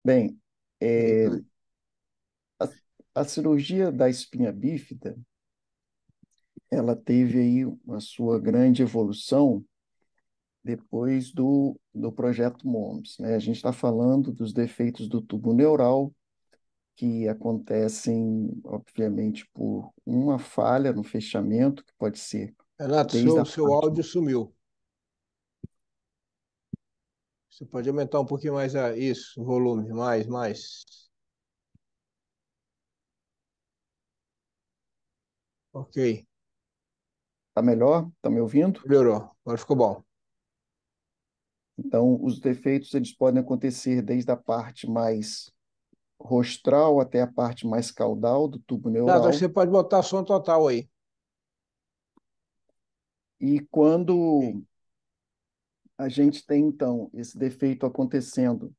Bem, E aí, é, Cleide? a, a cirurgia da espinha bífida, ela teve aí uma sua grande evolução depois do projeto MOMS, né? A gente está falando dos defeitos do tubo neural que acontecem, obviamente, por uma falha no fechamento, que pode ser Renato, desde seu, a seu parte. áudio sumiu. Você pode aumentar um pouquinho mais isso, o volume, mais. Ok, Está melhor? Está me ouvindo? melhorou. Agora ficou bom. Então, os defeitos eles podem acontecer desde a parte mais rostral até a parte mais caudal do tubo Renato, acho que neural. você pode botar som total aí. E Ok. quando a gente tem, então, esse defeito acontecendo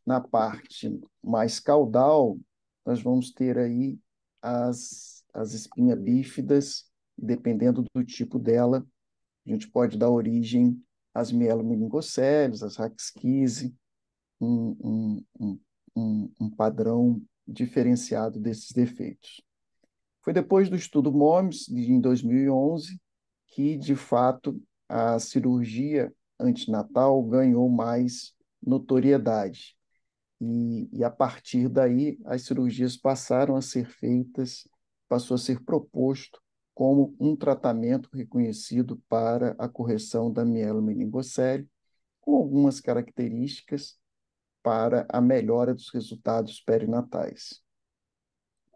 na parte mais caudal, nós vamos ter aí as espinhas bífidas, dependendo do tipo dela, a gente pode dar origem às mielomeningocele, às Haxkise, um padrão diferenciado desses defeitos. Foi depois do estudo MOMS, em 2011, que, de fato, a cirurgia antinatal ganhou mais notoriedade. E a partir daí, as cirurgias passaram a ser feitas, passou a ser proposto como um tratamento reconhecido para a correção da mielomeningocele, com algumas características para a melhora dos resultados perinatais.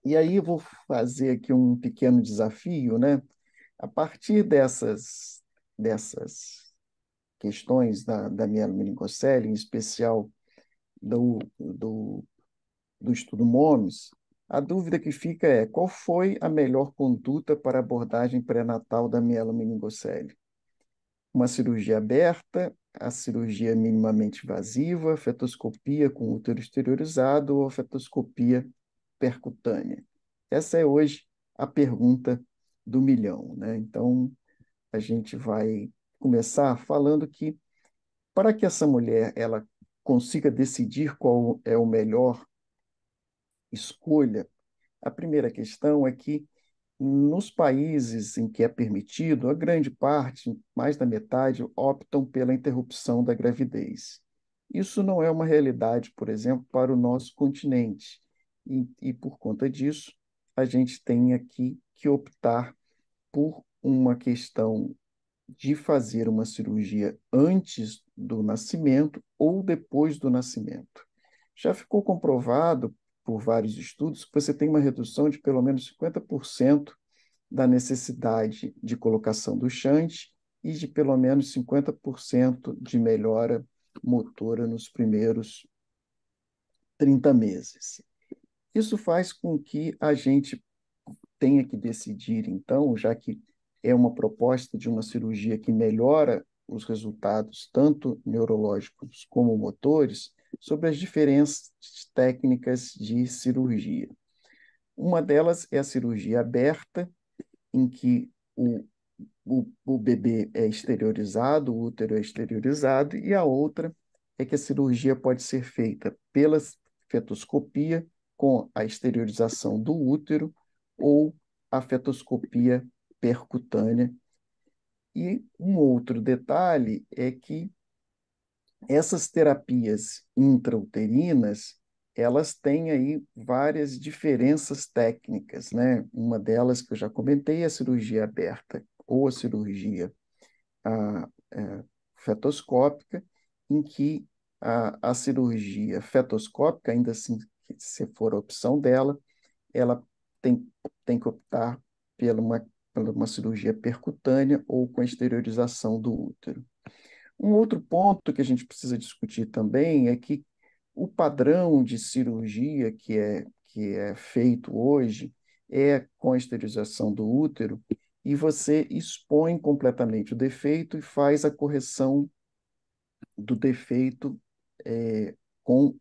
E aí eu vou fazer aqui um pequeno desafio, né? A partir dessas questões da mielomeningocele, em especial do estudo MOMS, a dúvida que fica é qual foi a melhor conduta para a abordagem pré-natal da mielomeningocele? Uma cirurgia aberta, a cirurgia minimamente invasiva, fetoscopia com útero exteriorizado ou fetoscopia percutânea? Essa é hoje a pergunta do milhão, né? Então, a gente vai começar falando que para que essa mulher ela consiga decidir qual é o melhor escolha, a primeira questão é que nos países em que é permitido, a grande parte, mais da metade, optam pela interrupção da gravidez. Isso não é uma realidade, por exemplo, para o nosso continente. Por conta disso, a gente tem aqui que optar por uma questão de fazer uma cirurgia antes do nascimento ou depois do nascimento. Já ficou comprovado por vários estudos que você tem uma redução de pelo menos 50% da necessidade de colocação do shunt e de pelo menos 50% de melhora motora nos primeiros 30 meses. Isso faz com que a gente tenha que decidir, então, já que é uma proposta de uma cirurgia que melhora os resultados, tanto neurológicos como motores, sobre as diferentes técnicas de cirurgia. Uma delas é a cirurgia aberta, em que o bebê é exteriorizado, o útero é exteriorizado, e a outra é que a cirurgia pode ser feita pela fetoscopia, com a exteriorização do útero, ou a fetoscopia percutânea. E um outro detalhe é que essas terapias intrauterinas, elas têm aí várias diferenças técnicas, né? Uma delas que eu já comentei é a cirurgia aberta ou a cirurgia a, fetoscópica, em que a cirurgia fetoscópica, ainda assim, se for a opção dela, ela tem, tem que optar pela uma cirurgia percutânea ou com a exteriorização do útero. Um outro ponto que a gente precisa discutir também é que o padrão de cirurgia que é feito hoje é com a esterilização do útero e você expõe completamente o defeito e faz a correção do defeito é, com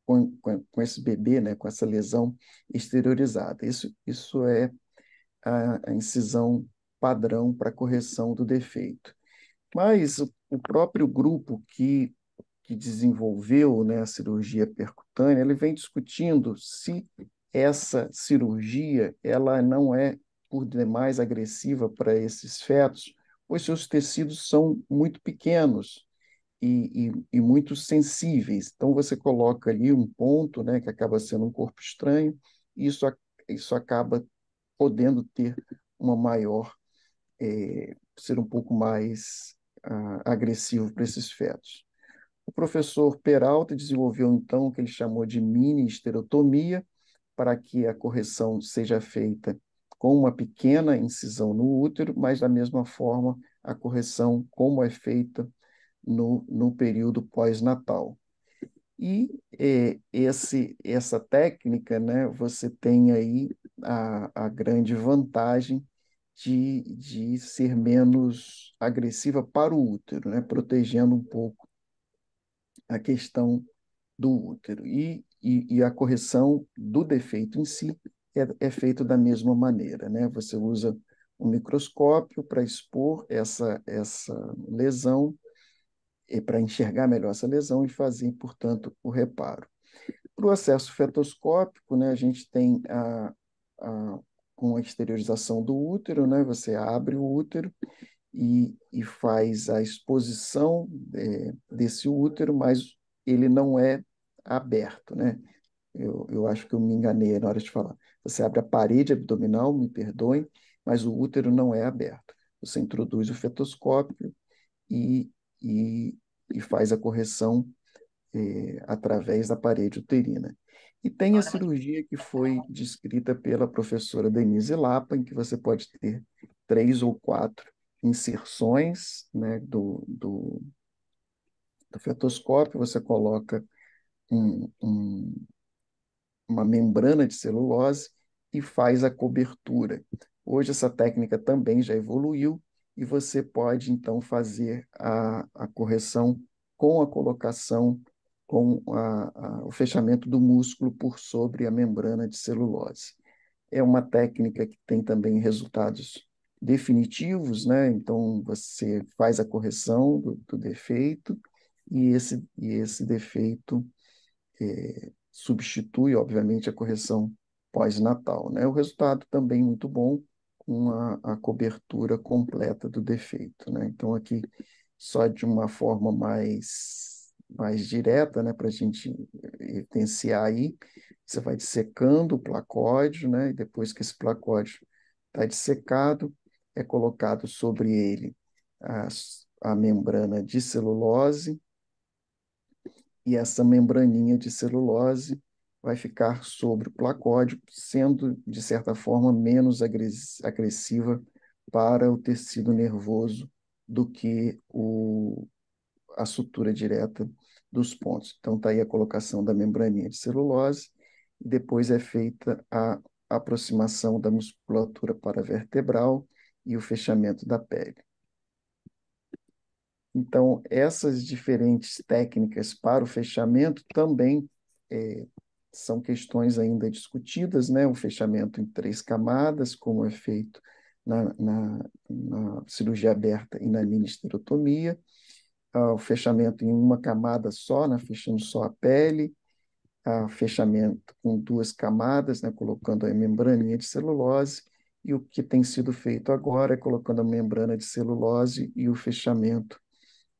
com esse bebê, né, com essa lesão exteriorizada. Isso é a incisão padrão para correção do defeito. Mas o próprio grupo que que desenvolveu, né, a cirurgia percutânea, ele vem discutindo se essa cirurgia ela não é por demais agressiva para esses fetos, pois seus tecidos são muito pequenos e muito sensíveis. Então, você coloca ali um ponto, né, que acaba sendo um corpo estranho, e isso acaba podendo ter uma maior, ser um pouco mais agressivo para esses fetos. O professor Peralta desenvolveu, então, o que ele chamou de mini-esterotomia, para que a correção seja feita com uma pequena incisão no útero, mas da mesma forma a correção como é feita no período pós-natal. E essa técnica, né, você tem aí a grande vantagem de ser menos agressiva para o útero, né, protegendo um pouco a questão do útero. E a correção do defeito em si é feita da mesma maneira, né? Você usa um microscópio para expor essa lesão, e para enxergar melhor essa lesão e fazer, portanto, o reparo. Para o acesso fetoscópico, né, a gente tem com a exteriorização do útero, né, você abre o útero e faz a exposição desse útero, mas ele não é aberto, né? Eu acho que eu me enganei na hora de falar. Você abre a parede abdominal, me perdoem, mas o útero não é aberto. Você introduz o fetoscópio e, e, e faz a correção através da parede uterina. E tem a cirurgia que foi descrita pela professora Denise Lapa, em que você pode ter 3 ou 4 inserções, né, do fetoscópio, você coloca um, um, uma membrana de celulose e faz a cobertura. Hoje essa técnica também já evoluiu e você pode então fazer a correção com a colocação, com o fechamento do músculo por sobre a membrana de celulose. É uma técnica que tem também resultados definitivos, né? Então você faz a correção do defeito e esse defeito substitui, obviamente, a correção pós-natal, né? O resultado também muito bom com a cobertura completa do defeito, né? Então, aqui, só de uma forma mais direta, né, para a gente evidenciar aí, você vai dissecando o placóide, né? E depois que esse placóide está dissecado, é colocado sobre ele a membrana de celulose, e essa membraninha de celulose vai ficar sobre o placóide, sendo, de certa forma, menos agressiva para o tecido nervoso do que a sutura direta dos pontos. Então, está aí a colocação da membraninha de celulose, e depois é feita a aproximação da musculatura paravertebral e o fechamento da pele. Então, essas diferentes técnicas para o fechamento também eh, são questões ainda discutidas, né? O fechamento em 3 camadas, como é feito na cirurgia aberta e na mini-esterotomia, o fechamento em uma camada só, né? Fechando só a pele, fechamento com 2 camadas, né? Colocando a membraninha de celulose, e o que tem sido feito agora é colocando a membrana de celulose e o fechamento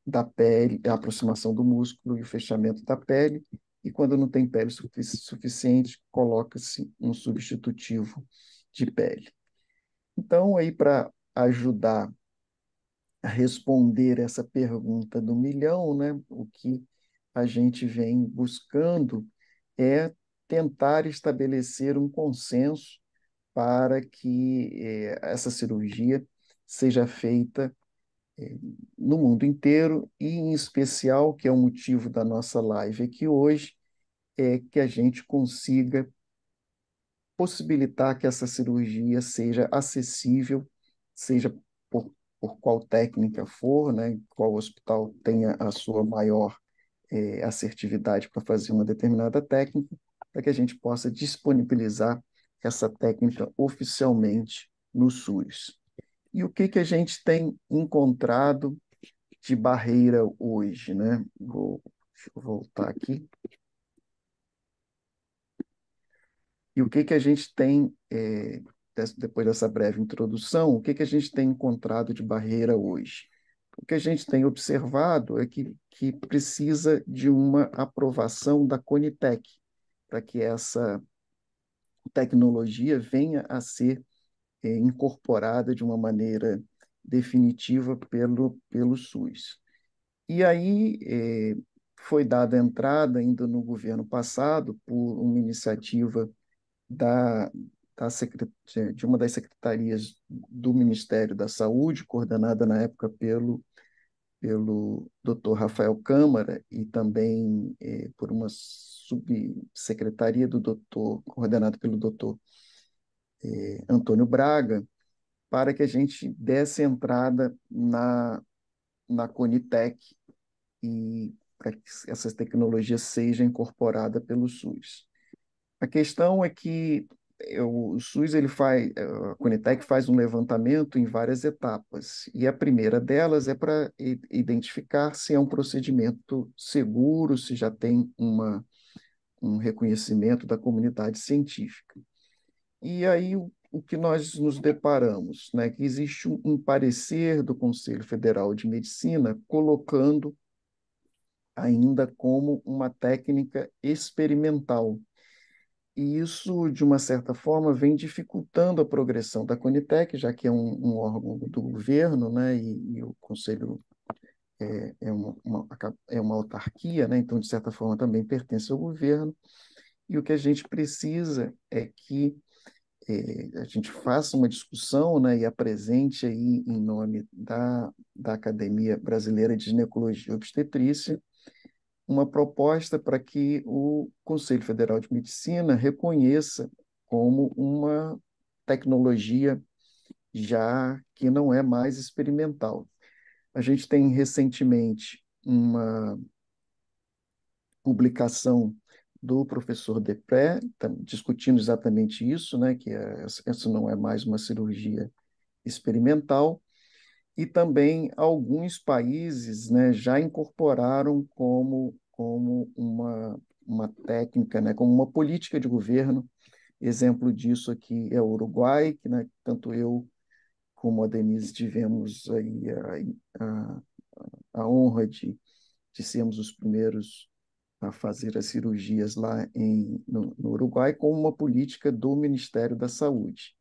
da pele, a aproximação do músculo e o fechamento da pele, e quando não tem pele suficiente, coloca-se um substitutivo de pele. Então, aí para ajudar a responder essa pergunta do milhão, né, o que a gente vem buscando é tentar estabelecer um consenso para que essa cirurgia seja feita no mundo inteiro, e em especial, que é o motivo da nossa live aqui hoje, é que a gente consiga possibilitar que essa cirurgia seja acessível, seja por qual técnica for, né, qual hospital tenha a sua maior assertividade para fazer uma determinada técnica, para que a gente possa disponibilizar essa técnica oficialmente no SUS. E o que que a gente tem encontrado de barreira hoje, né? Vou Deixa eu voltar aqui. E o que que a gente tem, depois dessa breve introdução, o que que a gente tem encontrado de barreira hoje? O que a gente tem observado é que precisa de uma aprovação da Conitec, para que essa tecnologia venha a ser incorporada de uma maneira definitiva pelo SUS. E aí foi dada entrada, ainda no governo passado, por uma iniciativa da, de uma das secretarias do Ministério da Saúde, coordenada na época pelo Dr. Rafael Câmara e também por uma subsecretaria do doutor, coordenada pelo Dr. Antônio Braga, para que a gente desse entrada na Conitec e para que essas tecnologias sejam incorporadas pelo SUS. A questão é que o SUS, a Conitec faz um levantamento em várias etapas, e a primeira delas é para identificar se é um procedimento seguro, se já tem um reconhecimento da comunidade científica. E aí o que nós nos deparamos, né, que existe um parecer do Conselho Federal de Medicina colocando ainda como uma técnica experimental. E isso, de uma certa forma, vem dificultando a progressão da Conitec, já que é um órgão do governo, né, e o Conselho é uma autarquia, né, então, de certa forma, também pertence ao governo. E o que a gente precisa é que a gente faça uma discussão, né, e apresente aí, em nome da Academia Brasileira de Ginecologia e Obstetrícia, uma proposta para que o Conselho Federal de Medicina reconheça como uma tecnologia já que não é mais experimental. A gente tem recentemente uma publicação do professor Depré, discutindo exatamente isso, né, que essa não é mais uma cirurgia experimental, e também alguns países, né, já incorporaram como uma técnica, né, como uma política de governo. Exemplo disso aqui é o Uruguai, que, né, tanto eu como a Denise tivemos aí a honra de sermos os primeiros a fazer as cirurgias lá no Uruguai, com uma política do Ministério da Saúde.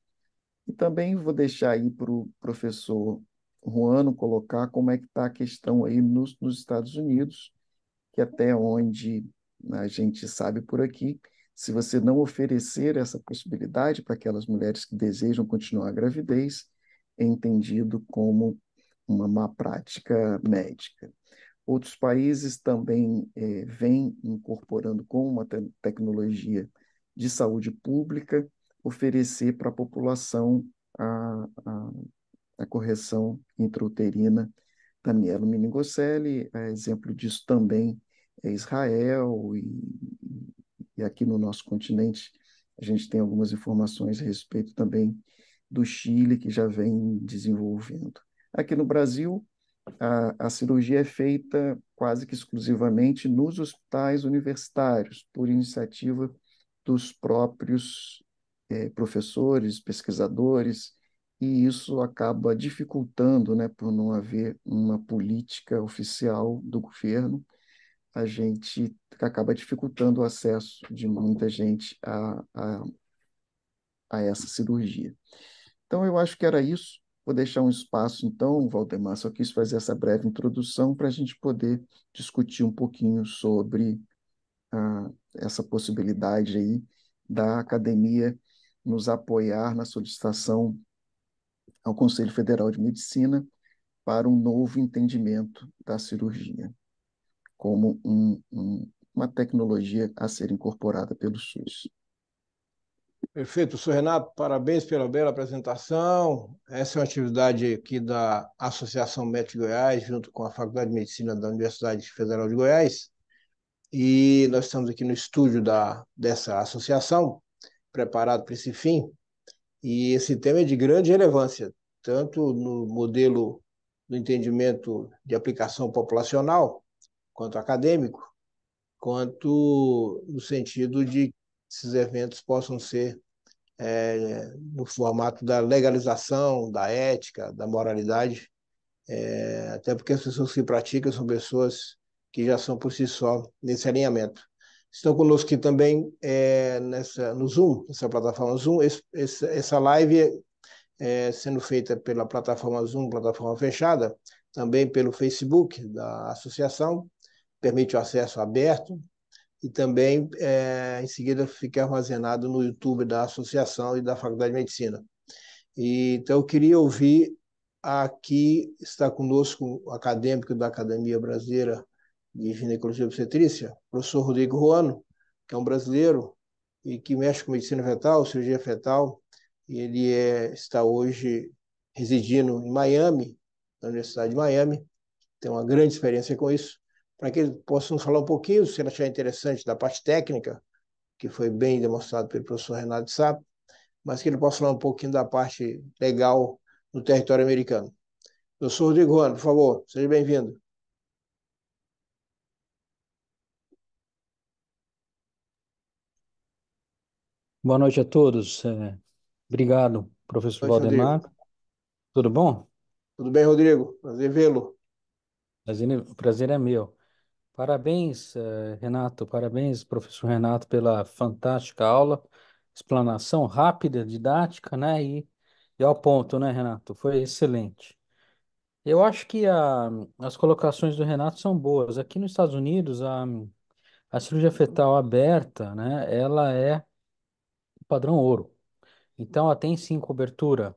E também vou deixar aí para o professor Ruano colocar como é que está a questão aí nos Estados Unidos, que até onde a gente sabe por aqui, se você não oferecer essa possibilidade para aquelas mulheres que desejam continuar a gravidez, é entendido como uma má prática médica. Outros países também vêm incorporando com uma tecnologia de saúde pública, oferecer para a população a, a correção intrauterina da mielomeningocele. Exemplo disso também é Israel, e aqui no nosso continente a gente tem algumas informações a respeito também do Chile, que já vem desenvolvendo. Aqui no Brasil, a cirurgia é feita quase que exclusivamente nos hospitais universitários, por iniciativa dos próprios professores, pesquisadores, e isso acaba dificultando, né, por não haver uma política oficial do governo, a gente acaba dificultando o acesso de muita gente a essa cirurgia. Então, eu acho que era isso. Vou deixar um espaço, então, Valdemar, só quis fazer essa breve introdução para a gente poder discutir um pouquinho sobre essa possibilidade aí da academia nos apoiar na solicitação ao Conselho Federal de Medicina para um novo entendimento da cirurgia, como uma tecnologia a ser incorporada pelo SUS. Perfeito, professor Renato, parabéns pela bela apresentação. Essa é uma atividade aqui da Associação Médica de Goiás, junto com a Faculdade de Medicina da Universidade Federal de Goiás. E nós estamos aqui no estúdio dessa associação, preparado para esse fim. E esse tema é de grande relevância, tanto no modelo do entendimento de aplicação populacional, quanto acadêmico. quanto no sentido de que esses eventos possam ser no formato da legalização, da ética, da moralidade, até porque as pessoas que praticam são pessoas que já são por si só nesse alinhamento. Estão conosco aqui também no Zoom, nessa plataforma Zoom. Essa live sendo feita pela plataforma Zoom, plataforma fechada, também pelo Facebook da associação, permite o acesso aberto e também, em seguida, fica armazenado no YouTube da associação e da Faculdade de Medicina. Então, eu queria ouvir, aqui está conosco o acadêmico da Academia Brasileira de Ginecologia e Obstetrícia, professor Rodrigo Ruano, que é um brasileiro e que mexe com medicina fetal, cirurgia fetal, e ele está hoje residindo em Miami, na Universidade de Miami, tem uma grande experiência com isso, para que ele possa nos falar um pouquinho, se ele achar interessante, da parte técnica, que foi bem demonstrado pelo professor Renato Sá, mas que ele possa falar um pouquinho da parte legal no território americano. Professor Rodrigo Ruano, por favor, seja bem-vindo. Boa noite a todos. Obrigado, professor Boa noite, Rodrigo. Valdemar. Tudo bom? Tudo bem, Rodrigo? Prazer vê-lo. O prazer é meu. Parabéns, Renato. Parabéns, professor Renato, pela fantástica aula. Explanação rápida, didática, né? E ao ponto, né, Renato? Foi excelente. Eu acho que as colocações do Renato são boas. Aqui nos Estados Unidos, a cirurgia fetal aberta, né? Ela é padrão ouro. Então, ela tem sim cobertura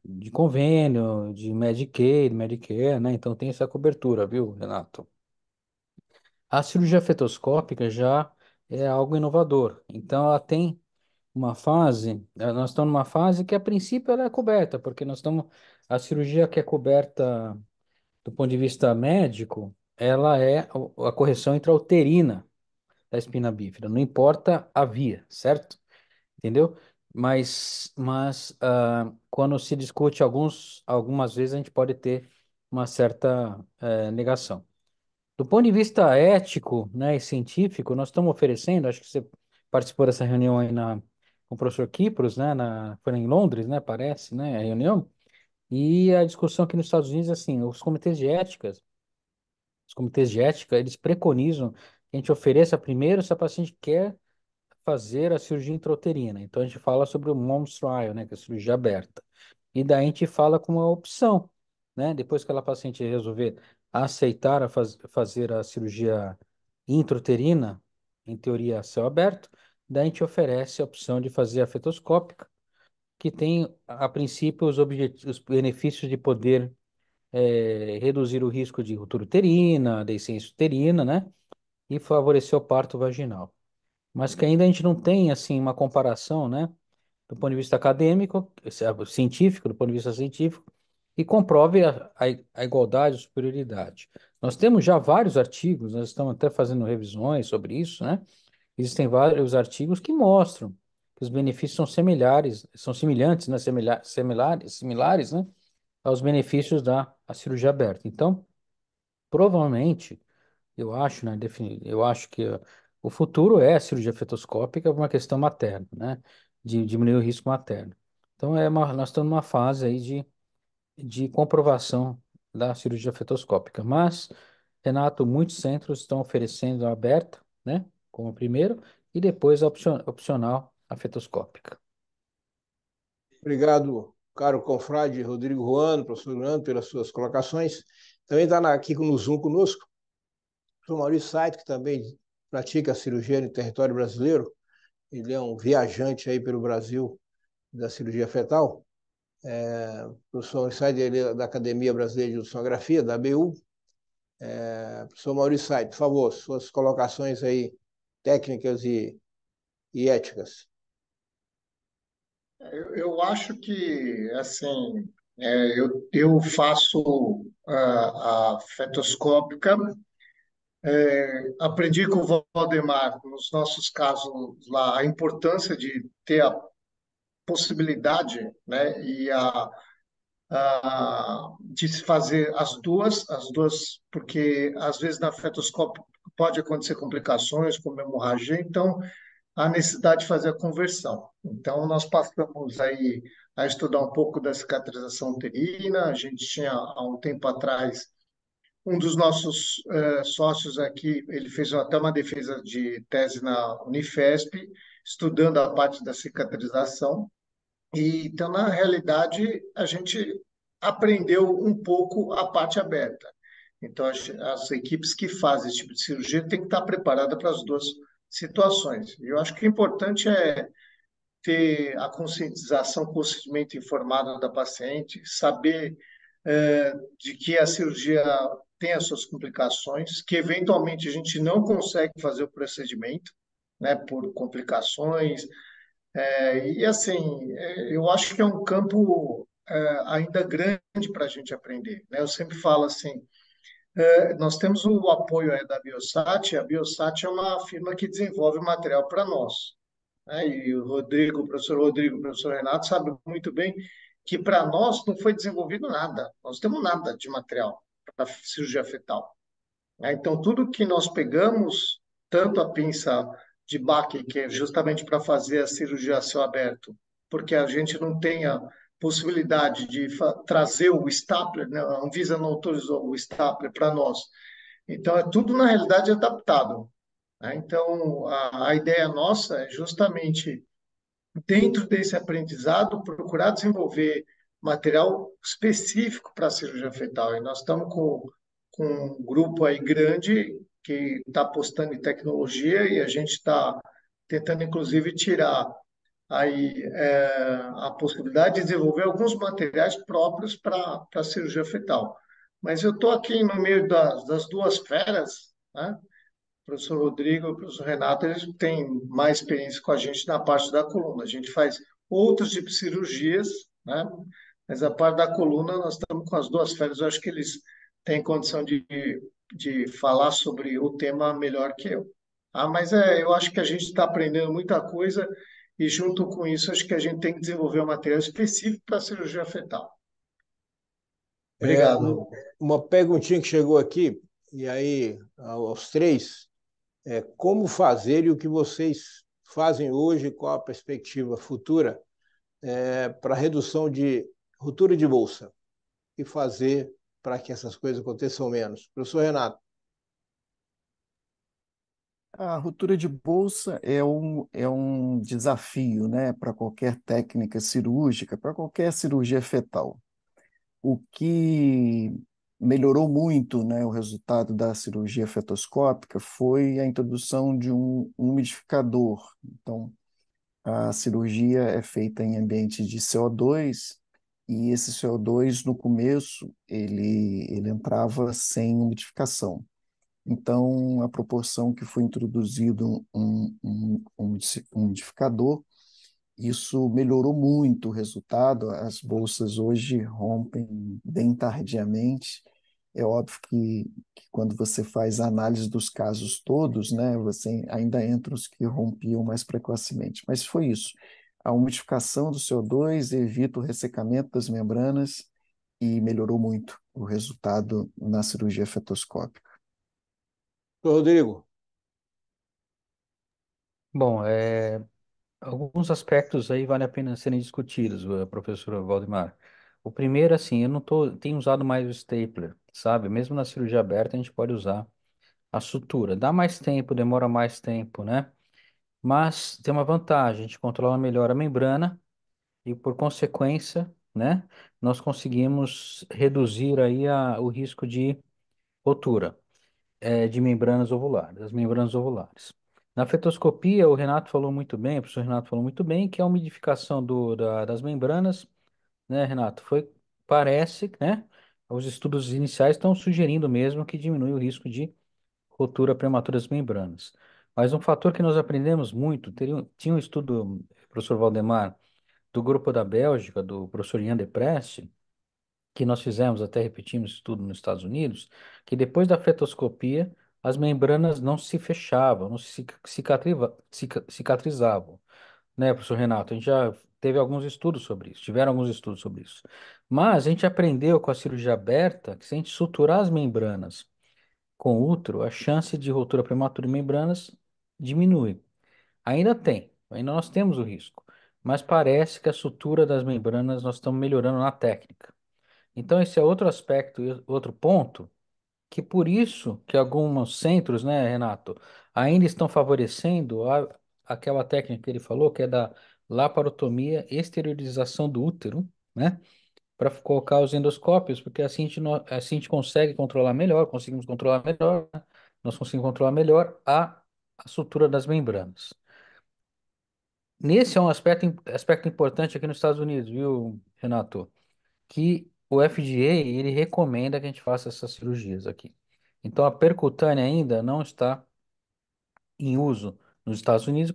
de convênio, de Medicaid, Medicare, né? Então tem essa cobertura, viu, Renato? A cirurgia fetoscópica já é algo inovador. Então ela tem uma fase, nós estamos numa fase que a princípio ela é coberta, porque a cirurgia que é coberta do ponto de vista médico, ela é a correção intrauterina da espina bífida, não importa a via, certo? Entendeu? Mas quando se discute algumas vezes a gente pode ter uma certa negação. Do ponto de vista ético, né, e científico, nós estamos oferecendo, acho que você participou dessa reunião aí com o professor Kipros, né, foi em Londres, né, parece, né, a reunião, e a discussão aqui nos Estados Unidos, assim, os comitês de ética, eles preconizam que a gente ofereça primeiro se a paciente quer fazer a cirurgia intrauterina. Então a gente fala sobre o Mom's Trial, né, que é a cirurgia aberta. E daí a gente fala com uma opção, né? Depois que a paciente resolver aceitar fazer a cirurgia intrauterina, em teoria a céu aberto, daí a gente oferece a opção de fazer a fetoscópica, que tem, a princípio, os benefícios de poder reduzir o risco de ruptura uterina, deiscência uterina, né? E favorecer o parto vaginal, mas que ainda a gente não tem assim uma comparação, né, do ponto de vista acadêmico, científico, do ponto de vista científico, e comprove a igualdade, a superioridade. Nós temos já vários artigos, nós estamos até fazendo revisões sobre isso, né? Existem vários artigos que mostram que os benefícios são semelhantes, né, similares, né, aos benefícios da cirurgia aberta. Então, provavelmente eu acho, né, eu acho que o futuro é a cirurgia fetoscópica por uma questão materna, né, de diminuir o risco materno. Então, nós estamos numa fase aí de comprovação da cirurgia fetoscópica. Mas, Renato, muitos centros estão oferecendo a aberta, né, como primeiro, e depois a opcional, a fetoscópica. Obrigado, caro confrade Rodrigo Ruano, professor Ruano, pelas suas colocações. Também está aqui no Zoom conosco o professor Maurício Saito, que também pratica cirurgia no território brasileiro. Ele é um viajante aí pelo Brasil da cirurgia fetal. O professor Maurício Saito, ele é da Academia Brasileira de Ultrassonografia, da ABU. Professor Maurício Saito, por favor, suas colocações aí técnicas e éticas. Eu acho que, assim, eu faço a fetoscópica, aprendi com o Valdemar, nos nossos casos lá, a importância de ter a possibilidade, né, de se fazer as duas, porque às vezes na fetoscópica pode acontecer complicações, como hemorragia, então a necessidade de fazer a conversão. Então, nós passamos aí a estudar um pouco da cicatrização uterina. A gente tinha, há um tempo atrás, um dos nossos sócios aqui, ele fez até uma defesa de tese na Unifesp, estudando a parte da cicatrização. E, então, na realidade, a gente aprendeu um pouco a parte aberta. Então, as equipes que fazem esse tipo de cirurgia têm que estar preparadas para as duas situações. E eu acho que o importante é ter a conscientização, o consentimento informado da paciente, saber de que a cirurgia tem as suas complicações, que eventualmente a gente não consegue fazer o procedimento, né, por complicações. E assim, eu acho que é um campo ainda grande para a gente aprender, né? Eu sempre falo assim, nós temos o apoio aí da Biosat. A Biosat é uma firma que desenvolve material para nós, né? E o professor Renato sabe muito bem que para nós não foi desenvolvido nada. Nós temos nada de material para cirurgia fetal, né? Então, tudo que nós pegamos, tanto a pinça de Bach, que é justamente para fazer a cirurgia a céu aberto, porque a gente não tem a possibilidade de trazer o stapler, né? A Anvisa não autorizou o stapler para nós. Então, é tudo, na realidade, adaptado, né? Então, a ideia nossa é justamente, dentro desse aprendizado, procurar desenvolver material específico para a cirurgia fetal. E nós estamos com um grupo aí grande que está apostando em tecnologia e a gente está tentando, inclusive, tirar aí a possibilidade de desenvolver alguns materiais próprios para a cirurgia fetal. Mas eu estou aqui no meio das duas feras, né? O professor Rodrigo e o professor Renato, eles têm mais experiência com a gente na parte da coluna. A gente faz outros tipos de cirurgias, né? Mas a parte da coluna, nós estamos com as duas férias. Eu acho que eles têm condição de falar sobre o tema melhor que eu. Mas eu acho que a gente está aprendendo muita coisa e, junto com isso, acho que a gente tem que desenvolver um material específico para a cirurgia fetal. É, Obrigado. uma perguntinha que chegou aqui, e aí aos três, como fazer e o que vocês fazem hoje, qual a perspectiva futura para redução de ruptura de bolsa e fazer para que essas coisas aconteçam menos. Professor Renato. A ruptura de bolsa é um desafio, né, para qualquer técnica cirúrgica, para qualquer cirurgia fetal. O que melhorou muito, né, o resultado da cirurgia fetoscópica foi a introdução de um umidificador. Então, a cirurgia é feita em ambiente de CO2 e esse CO2, no começo, ele entrava sem umidificação. Então, a proporção que foi introduzido um umidificador, isso melhorou muito o resultado. As bolsas hoje rompem bem tardiamente. É óbvio que quando você faz a análise dos casos todos, né, você ainda entra os que rompiam mais precocemente. Mas foi isso. A umidificação do CO2 evita o ressecamento das membranas e melhorou muito o resultado na cirurgia fetoscópica. Rodrigo. Bom, alguns aspectos aí vale a pena serem discutidos, professor Valdemar. O primeiro, assim, eu não tenho usado mais o stapler, sabe? Mesmo na cirurgia aberta a gente pode usar a sutura. Dá mais tempo, demora mais tempo, né? Mas tem uma vantagem, a gente controla melhor a membrana e, por consequência, né, nós conseguimos reduzir aí o risco de rotura de membranas ovulares, das membranas ovulares. Na fetoscopia, o Renato falou muito bem, o professor Renato falou muito bem, que a umidificação das membranas, né, Renato, parece, né, os estudos iniciais estão sugerindo mesmo que diminui o risco de ruptura prematura das membranas. Mas um fator que nós aprendemos muito, tinha um estudo, professor Valdemar, do grupo da Bélgica, do professor Ian Deprest, que nós fizemos, até repetimos isso tudo nos Estados Unidos, que depois da fetoscopia, as membranas não se fechavam, não se cicatrizavam, né, professor Renato? A gente já teve alguns estudos sobre isso, tiveram alguns estudos sobre isso. Mas a gente aprendeu com a cirurgia aberta que se a gente suturar as membranas com útero, a chance de ruptura prematura de membranas diminui. Ainda tem, ainda nós temos o risco, mas parece que a sutura das membranas nós estamos melhorando na técnica. Então, esse é outro aspecto, e outro ponto, que por isso que alguns centros, né, Renato, ainda estão favorecendo aquela técnica que ele falou, que é da laparotomia, exteriorização do útero, né, para colocar os endoscópios, porque assim assim a gente consegue controlar melhor, conseguimos controlar melhor, né? Nós conseguimos controlar melhor a sutura das membranas. Nesse é um aspecto importante aqui nos Estados Unidos, viu, Renato? Que o FDA, ele recomenda que a gente faça essas cirurgias aqui. Então, a percutânea ainda não está em uso nos Estados Unidos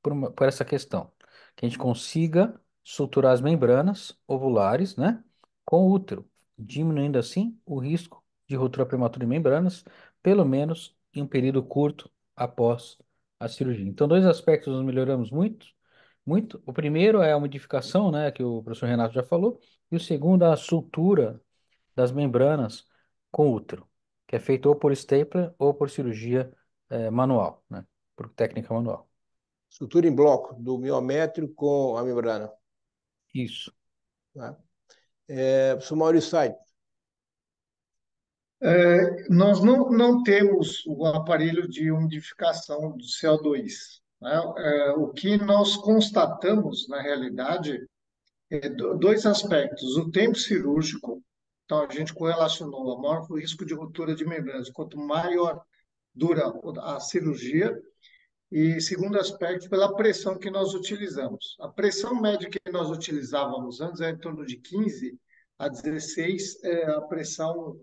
por essa questão. Que a gente consiga suturar as membranas ovulares, né, com o útero, diminuindo assim o risco de ruptura prematura de membranas, pelo menos em um período curto após a cirurgia. Então, dois aspectos nós melhoramos muito, muito. O primeiro é a modificação, né, que o professor Renato já falou, e o segundo, a sutura das membranas com útero, que é feito ou por stapler ou por cirurgia manual, né? Por técnica manual. Sutura em bloco do miométrio com a membrana. Isso. Né? Professor Maurício Said, Nós não temos o aparelho de umidificação do CO2, né? O que nós constatamos, na realidade, é dois aspectos. O tempo cirúrgico, então a gente correlacionou a maior risco de ruptura de membranas, quanto maior dura a cirurgia, e segundo aspecto, pela pressão que nós utilizamos. A pressão média que nós utilizávamos antes era em torno de 15 a 16, a pressão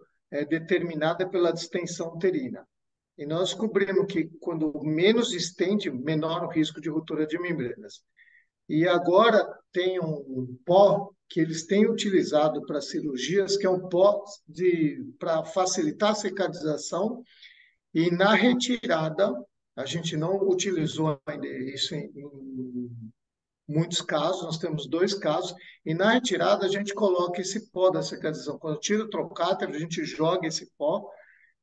determinada pela distensão uterina. E nós descobrimos que quando menos estende, menor o risco de ruptura de membranas. E agora tem um pó que eles têm utilizado para cirurgias, que é um pó para facilitar a cicatrização e na retirada, a gente não utilizou ainda isso em muitos casos, nós temos dois casos, e na retirada a gente coloca esse pó da cicatrização. Quando tira o trocáter, a gente joga esse pó,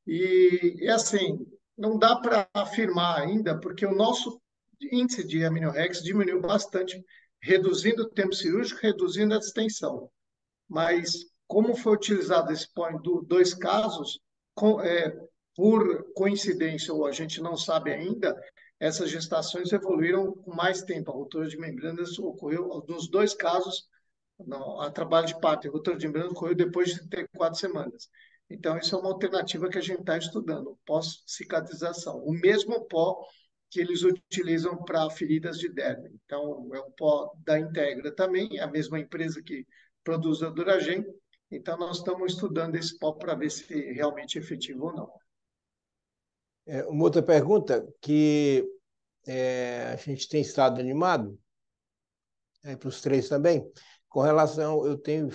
e assim, não dá para afirmar ainda, porque o nosso índice de aminorex diminuiu bastante, reduzindo o tempo cirúrgico, reduzindo a distensão. Mas como foi utilizado esse pó em dois casos, por coincidência, ou a gente não sabe ainda, essas gestações evoluíram com mais tempo. A ruptura de membranas ocorreu nos dois casos, não, a trabalho de parto e ruptura de membranas ocorreu depois de 34 semanas. Então, isso é uma alternativa que a gente está estudando, pós-cicatrização. O mesmo pó que eles utilizam para feridas de derme. Então, é o pó da Integra também, é a mesma empresa que produz a Duragen. Então, nós estamos estudando esse pó para ver se realmente é efetivo ou não. uma outra pergunta que a gente tem estado animado, para os três também, com relação, eu tenho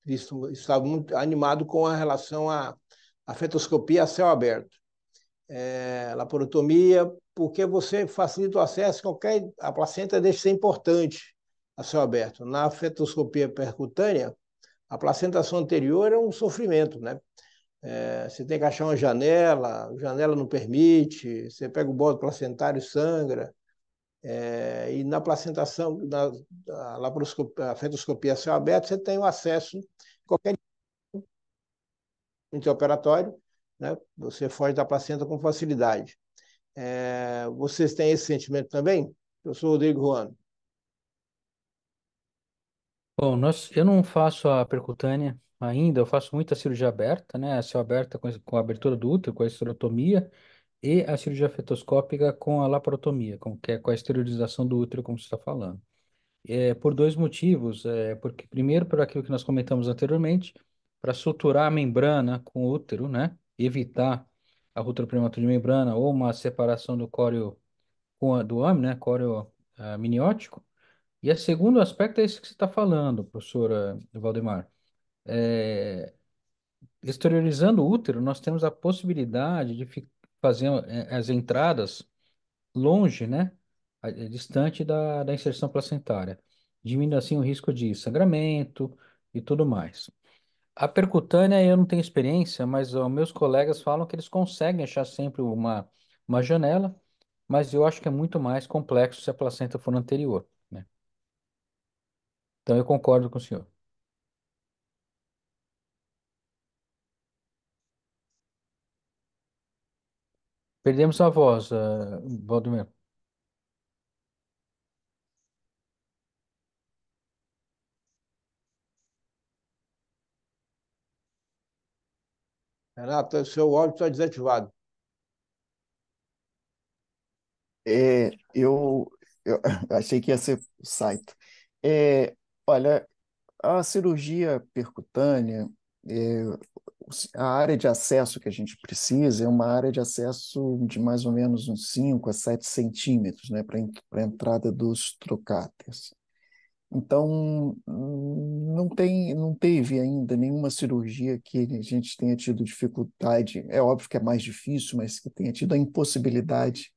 estado muito animado com a relação à fetoscopia a céu aberto. Laparotomia, porque você facilita o acesso, a placenta deixa de ser importante a céu aberto. Na fetoscopia percutânea, a placentação anterior é um sofrimento, né? Você tem que achar uma janela, a janela não permite, você pega o bolo placentário e sangra. E na placentação, a fetoscopia a céu aberto, você tem o acesso a qualquer intraoperatório, né? Você foge da placenta com facilidade. Vocês têm esse sentimento também? Eu sou o Rodrigo Juan. Bom, eu não faço a percutânea ainda, eu faço muita cirurgia aberta, né? A céu aberta com a abertura do útero, com a esterotomia, e a cirurgia fetoscópica com a laparotomia, que é com a esterilização do útero, como você está falando. Por dois motivos. Porque, primeiro, por aquilo que nós comentamos anteriormente, para suturar a membrana com o útero, né? Evitar a ruptura prematura de membrana ou uma separação do córeo do ame, né? Córeo miniótico. E o segundo aspecto é esse que você está falando, professora Valdemar. É, Exteriorizando o útero, nós temos a possibilidade de fazer as entradas longe, né? Distante da inserção placentária, diminuindo assim o risco de sangramento e tudo mais. A percutânea eu não tenho experiência, mas os meus colegas falam que eles conseguem achar sempre uma janela, mas eu acho que é muito mais complexo se a placenta for anterior, né? Então eu concordo com o senhor. Perdemos a voz, Valdomiro. Renato, seu áudio está desativado. Eu achei que ia ser o site. É, olha, a cirurgia percutânea, é, a área de acesso que a gente precisa é uma área de acesso de mais ou menos uns 5 a 7 centímetros, né, para a entrada dos trocáteres. Então, não teve ainda nenhuma cirurgia que a gente tenha tido dificuldade. É óbvio que é mais difícil, mas que tenha tido a impossibilidade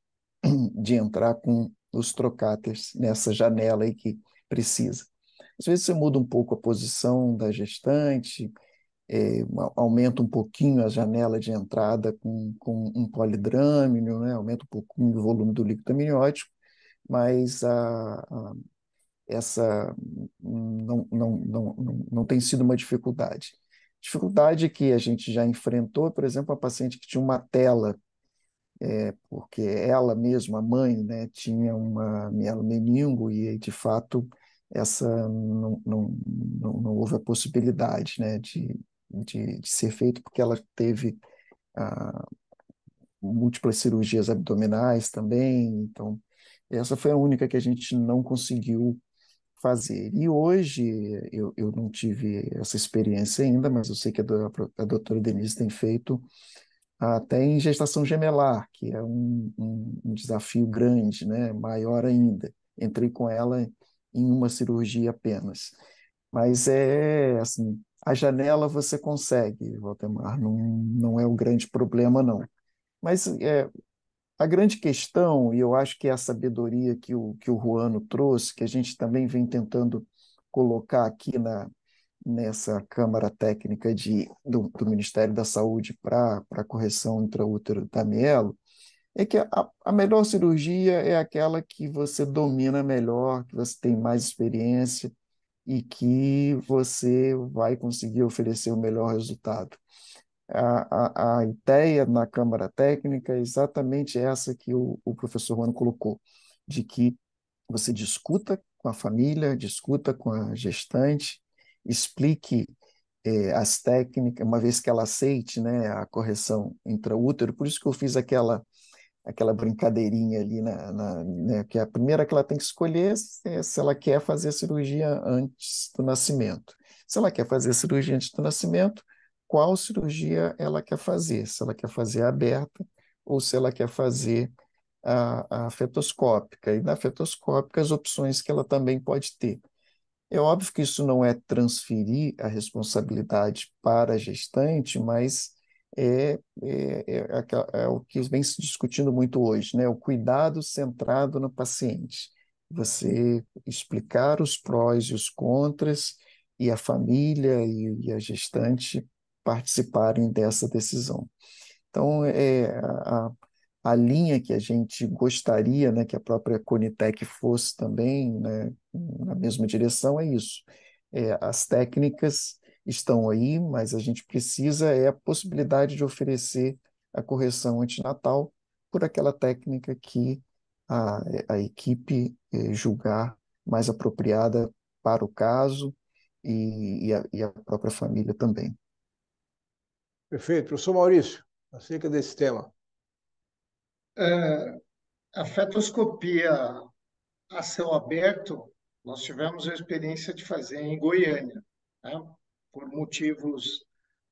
de entrar com os trocáteres nessa janela aí que precisa. Às vezes você muda um pouco a posição da gestante, aumenta um pouquinho a janela de entrada com um polidrâmino, né? Aumenta um pouquinho o volume do líquido amniótico, mas essa não tem sido uma dificuldade. Dificuldade que a gente já enfrentou, por exemplo, a paciente que tinha uma tela, porque ela mesma, a mãe, né, tinha uma mielomeningo e, de fato, essa não houve a possibilidade, né, de ser feito, porque ela teve múltiplas cirurgias abdominais também, então essa foi a única que a gente não conseguiu fazer. E hoje eu não tive essa experiência ainda, mas eu sei que a doutora Denise tem feito até em gestação gemelar, que é um desafio grande, né? Maior ainda. Entrei com ela em uma cirurgia apenas. Mas é assim, a janela você consegue, Valdemar, não é o grande problema, não. Mas a grande questão, e eu acho que é a sabedoria que o Ruano trouxe, que a gente também vem tentando colocar aqui nessa Câmara Técnica do Ministério da Saúde para a correção intraútero da mielo, é que a melhor cirurgia é aquela que você domina melhor, que você tem mais experiência e que você vai conseguir oferecer o melhor resultado. A ideia na Câmara Técnica é exatamente essa que o professor Mano colocou, de que você discuta com a família, discuta com a gestante, explique as técnicas, uma vez que ela aceite, né, a correção intraútero. Por isso que eu fiz aquela brincadeirinha ali, né, que a primeira que ela tem que escolher é se ela quer fazer a cirurgia antes do nascimento. Se ela quer fazer a cirurgia antes do nascimento, qual cirurgia ela quer fazer? Se ela quer fazer a aberta ou se ela quer fazer a fetoscópica. E na fetoscópica, as opções que ela também pode ter. É óbvio que isso não é transferir a responsabilidade para a gestante, mas é o que vem se discutindo muito hoje, né? O cuidado centrado no paciente. Você explicar os prós e os contras e a família e a gestante participarem dessa decisão. Então, a linha que a gente gostaria, né, que a própria Conitec fosse também, né, na mesma direção, é isso. As técnicas estão aí, mas a gente precisa a possibilidade de oferecer a correção antinatal por aquela técnica que a equipe julgar mais apropriada para o caso e a própria família também. Perfeito. Professor Maurício, acerca desse tema. A fetoscopia a céu aberto, nós tivemos a experiência de fazer em Goiânia, né? Por motivos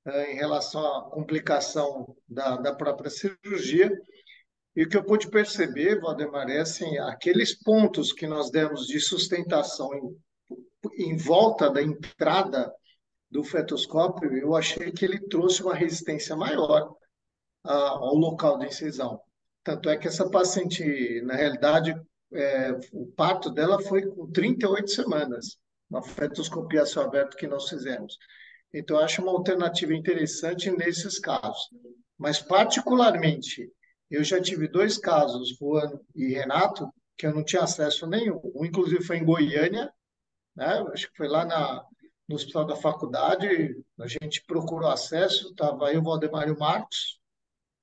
em relação à complicação da própria cirurgia. E o que eu pude perceber, Valdemar, é assim, aqueles pontos que nós demos de sustentação em volta da entrada do fetoscópio, eu achei que ele trouxe uma resistência maior ao local de incisão. Tanto é que essa paciente, na realidade, o parto dela foi com 38 semanas, uma fetoscopia a céu aberto que nós fizemos. Então, eu acho uma alternativa interessante nesses casos. Mas, particularmente, eu já tive dois casos, Juan e Renato, que eu não tinha acesso nenhum. Um, inclusive, foi em Goiânia, né? Acho que foi lá no hospital da faculdade. A gente procurou acesso, estava aí o Valdemar e o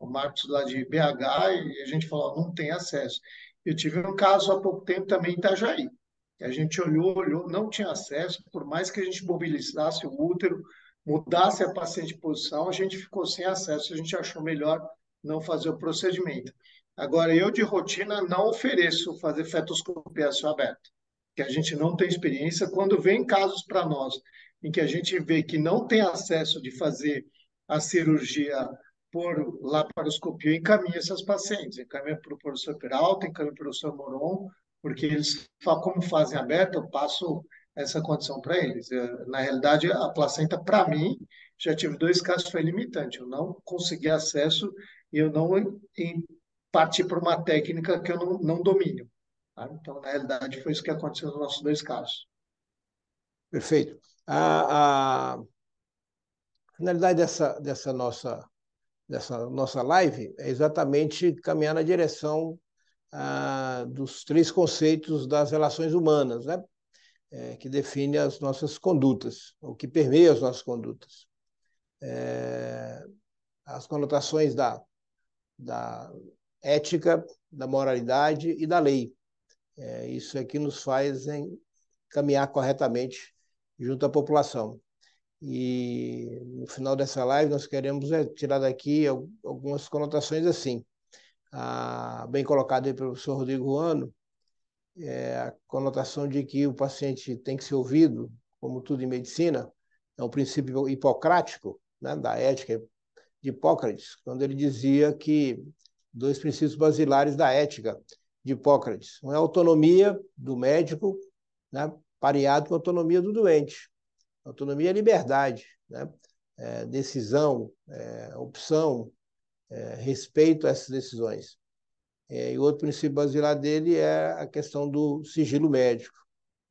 Marcos lá de BH, e a gente falou, não tem acesso. Eu tive um caso há pouco tempo também em Itajaí. A gente olhou, não tinha acesso, por mais que a gente mobilizasse o útero, mudasse a paciente de posição, a gente ficou sem acesso, a gente achou melhor não fazer o procedimento. Agora, eu de rotina não ofereço fazer fetoscopia a céu aberto, que a gente não tem experiência. Quando vem casos para nós em que a gente vê que não tem acesso de fazer a cirurgia por laparoscopia, encaminha essas pacientes, encaminha para o professor Peralta, encaminha para o professor Moron, porque eles, como fazem aberta, eu passo essa condição para eles. Na realidade, a placenta, para mim, já tive dois casos, foi limitante. Eu não consegui acesso e eu não parti para uma técnica que eu não domino. Tá? Então, na realidade, foi isso que aconteceu nos nossos dois casos. Perfeito. A finalidade dessa nossa live é exatamente caminhar na direção dos três conceitos das relações humanas, né? Que define as nossas condutas, o que permeia as nossas condutas. As conotações da ética, da moralidade e da lei. Isso é que nos faz caminhar corretamente junto à população. E no final dessa live nós queremos tirar daqui algumas conotações assim. Bem colocado aí pelo professor Rodrigo Ruano, a conotação de que o paciente tem que ser ouvido, como tudo em medicina, é um princípio hipocrático, né, da ética de Hipócrates, quando ele dizia que dois princípios basilares da ética de Hipócrates. Um é a autonomia do médico, né, pareado com a autonomia do doente. Autonomia é liberdade, né? Decisão, opção, respeito a essas decisões. E o outro princípio basilar dele é a questão do sigilo médico,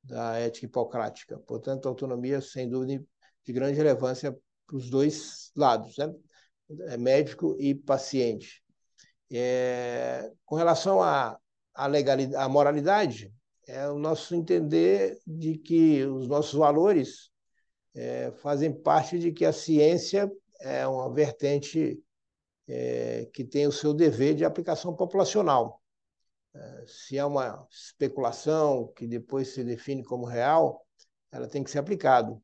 da ética hipocrática. Portanto, autonomia, sem dúvida, de grande relevância para os dois lados, né? Médico e paciente. Com relação à legalidade, à moralidade, é o nosso entender de que os nossos valores fazem parte de que a ciência é uma vertente que tem o seu dever de aplicação populacional. Se há uma especulação que depois se define como real, ela tem que ser aplicada.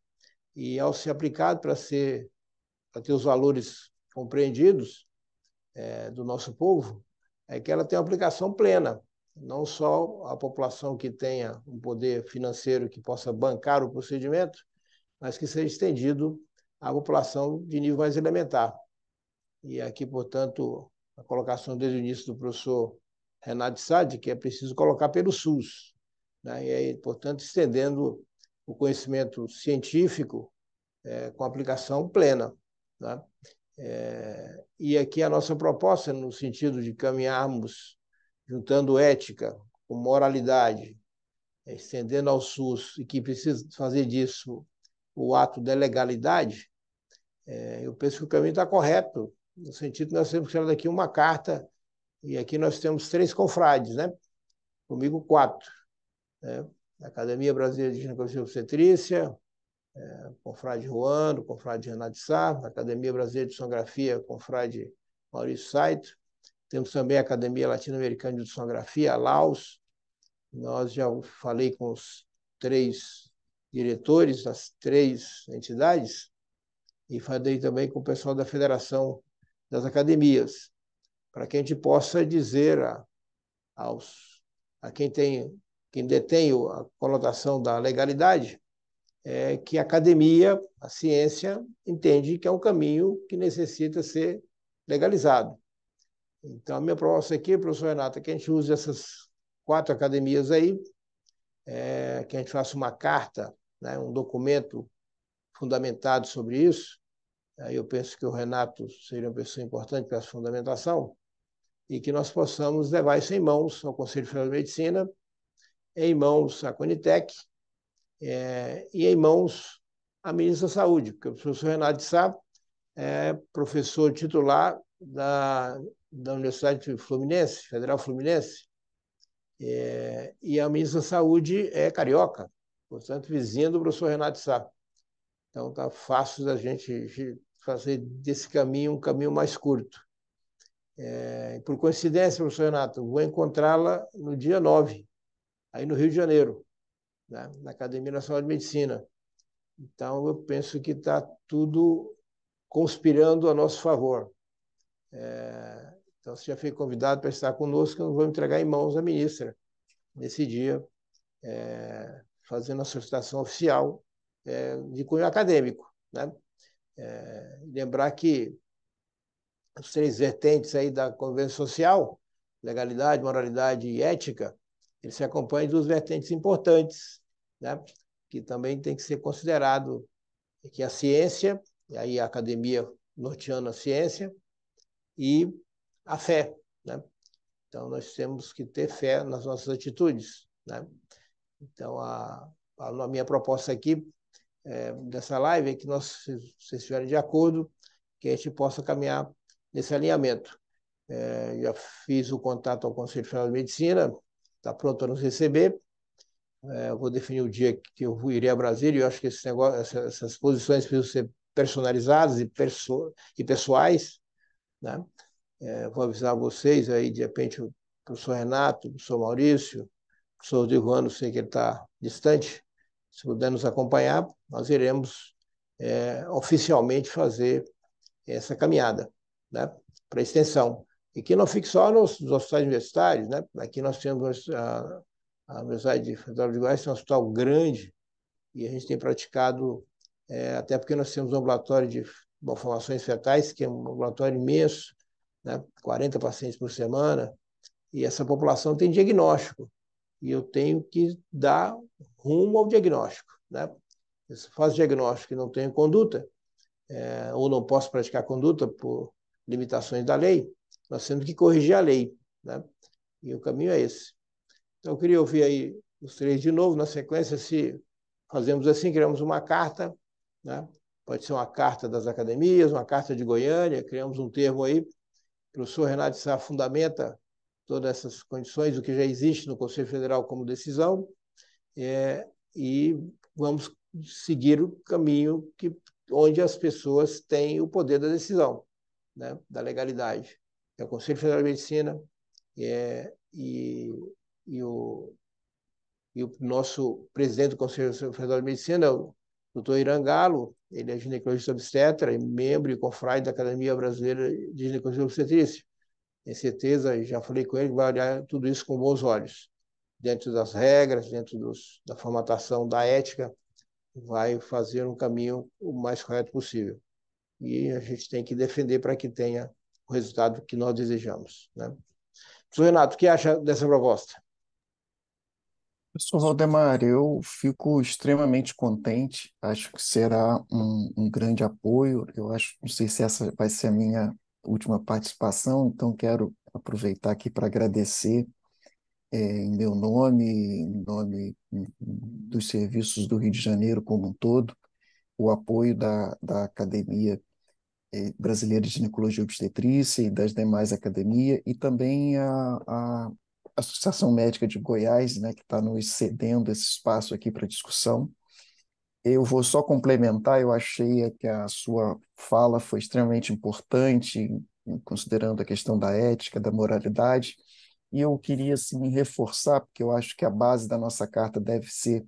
E ao ser aplicado para ter os valores compreendidos do nosso povo, é que ela tem uma aplicação plena. Não só a população que tenha um poder financeiro que possa bancar o procedimento, mas que seja estendido à população de nível mais elementar. E aqui, portanto, a colocação desde o início do professor Renato Sade, que é preciso colocar pelo SUS, né? E aí, portanto, estendendo o conhecimento científico com aplicação plena, né? E aqui a nossa proposta, no sentido de caminharmos juntando ética com moralidade, estendendo ao SUS, e que precisa fazer disso o ato da legalidade, eu penso que o caminho está correto, no sentido que nós temos que tirar daqui uma carta, e aqui nós temos 3 confrades, né? Comigo 4. Né? Academia Brasileira de Ginecologia e Obstetrícia, confrade Juan, confrade Renato Sá, Academia Brasileira de Sonografia, confrade Maurício Saito. Temos também a Academia Latino-Americana de Sonografia, a LAUS. Nós já falei com os 3 diretores das 3 entidades e falei também com o pessoal da Federação das Academias, para que a gente possa dizer a quem detém a conotação da legalidade, que a academia, a ciência, entende que é um caminho que necessita ser legalizado. Então, a minha proposta aqui, professor Renato, é que a gente use essas 4 academias aí, que a gente faça uma carta, né, um documento fundamentado sobre isso. Aí eu penso que o Renato seria uma pessoa importante para essa fundamentação, e que nós possamos levar isso em mãos ao Conselho Federal de Medicina, em mãos à Conitec, e em mãos a ministra da Saúde, porque o professor Renato de Sá é professor titular da Universidade Fluminense, Federal Fluminense, e a ministra da Saúde é carioca, portanto, vizinha do professor Renato de Sá. Então, está fácil da gente fazer desse caminho um caminho mais curto. Por coincidência, professor Renato, vou encontrá-la no dia 9, aí no Rio de Janeiro, né, na Academia Nacional de Medicina. Então, eu penso que está tudo conspirando a nosso favor. Então, você já foi convidado para estar conosco, eu vou entregar em mãos à ministra, nesse dia, fazendo a solicitação oficial de cunho acadêmico, né? Lembrar que os 3 vertentes aí da convivência social, legalidade, moralidade e ética, eles se acompanham de 2 vertentes importantes, né? Que também tem que ser considerado, que a ciência, e aí a academia norteando a ciência, e a fé, né? Então, nós temos que ter fé nas nossas atitudes, né? Então, a minha proposta aqui dessa live é que nós, se vocês estiverem de acordo, que a gente possa caminhar nesse alinhamento. Já fiz o contato ao Conselho Federal de Medicina, está pronto a nos receber. Eu vou definir o dia que eu irei a Brasília, e eu acho que esse negócio, essas posições precisam ser personalizadas e pessoais, né? Vou avisar vocês aí, de repente, o professor Renato, o professor Maurício, o professor Rodrigo Ano, sei que ele está distante, se puder nos acompanhar, nós iremos oficialmente fazer essa caminhada, né, para extensão. E que não fique só nos hospitais universitários, né? Aqui nós temos a Universidade Federal de Goiás, é um hospital grande, e a gente tem praticado, até porque nós temos um ambulatório de malformações fetais, que é um ambulatório imenso, né? 40 pacientes por semana, e essa população tem diagnóstico, e eu tenho que dar rumo ao diagnóstico, né? Se faz diagnóstico e não tenho conduta, ou não posso praticar conduta por limitações da lei, nós temos que corrigir a lei, né? E o caminho é esse. Então, eu queria ouvir aí os 3 de novo, na sequência, se fazemos assim, criamos uma carta, né? Pode ser uma carta das academias, uma carta de Goiânia, criamos um termo aí, o professor Renato Sá fundamenta todas essas condições, o que já existe no Conselho Federal como decisão, e vamos seguir o caminho onde as pessoas têm o poder da decisão, né, da legalidade. É o Conselho Federal de Medicina e o nosso presidente do Conselho Federal de Medicina, o doutor Irã Galo, ele é ginecologista obstetra e membro e confrade da Academia Brasileira de Ginecologia e Obstetrícia. Tenho certeza, já falei com ele, que vai olhar tudo isso com bons olhos, dentro das regras, dentro da formatação da ética, vai fazer um caminho o mais correto possível. E a gente tem que defender para que tenha o resultado que nós desejamos, né? Professor Renato, o que acha dessa proposta? Professor Valdemar, eu fico extremamente contente, acho que será um grande apoio. Eu acho, não sei se essa vai ser a minha última participação, então quero aproveitar aqui para agradecer, em meu nome, em nome dos serviços do Rio de Janeiro como um todo, o apoio da Academia Brasileira de Ginecologia e Obstetrícia e das demais academias, e também a Associação Médica de Goiás, né, que está nos cedendo esse espaço aqui para discussão. Eu vou só complementar, eu achei que a sua fala foi extremamente importante, considerando a questão da ética, da moralidade, e eu queria assim, reforçar, porque eu acho que a base da nossa carta deve ser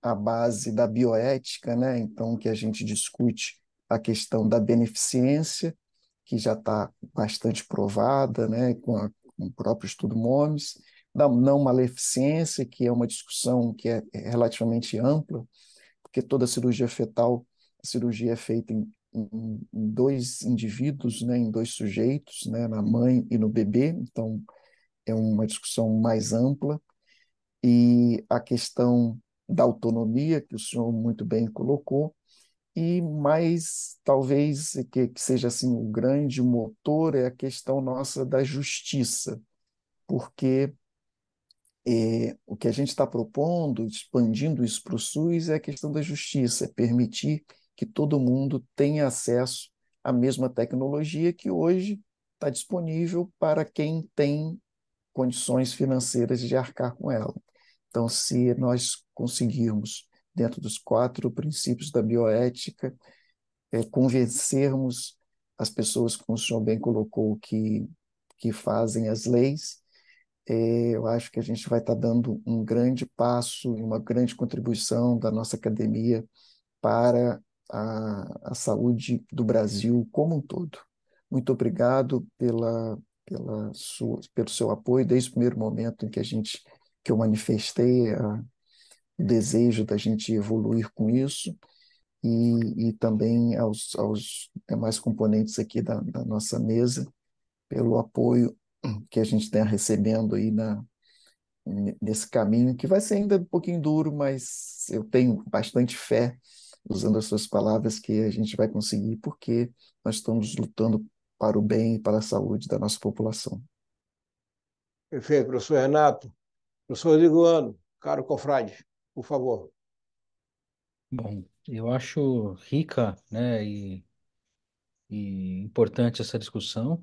a base da bioética, né? Então, que a gente discute a questão da beneficência, que já está bastante provada, né? Com o próprio estudo MOMES, da não maleficência, que é uma discussão que é relativamente ampla, porque toda cirurgia fetal, a cirurgia é feita em 2 indivíduos, né? Em 2 sujeitos, né? Na mãe e no bebê, então é uma discussão mais ampla, e a questão da autonomia, que o senhor muito bem colocou, e mais, talvez, que seja assim, o grande motor é a questão nossa da justiça, porque O que a gente está propondo, expandindo isso para o SUS, é a questão da justiça, é permitir que todo mundo tenha acesso à mesma tecnologia que hoje está disponível para quem tem condições financeiras de arcar com ela. Então, se nós conseguirmos, dentro dos 4 princípios da bioética, convencermos as pessoas, como o senhor bem colocou, que fazem as leis, eu acho que a gente vai estar dando um grande passo e uma grande contribuição da nossa academia para a saúde do Brasil como um todo. Muito obrigado pelo seu apoio desde o primeiro momento em que eu manifestei o desejo da gente evoluir com isso e também aos demais componentes aqui da nossa mesa pelo apoio que a gente está recebendo aí nesse caminho, que vai ser ainda um pouquinho duro, mas eu tenho bastante fé, usando as suas palavras, que a gente vai conseguir, porque nós estamos lutando para o bem e para a saúde da nossa população. Perfeito, professor Renato. Professor Rodrigo Ano, caro confrade, por favor. Bom, eu acho rica, né, e importante essa discussão.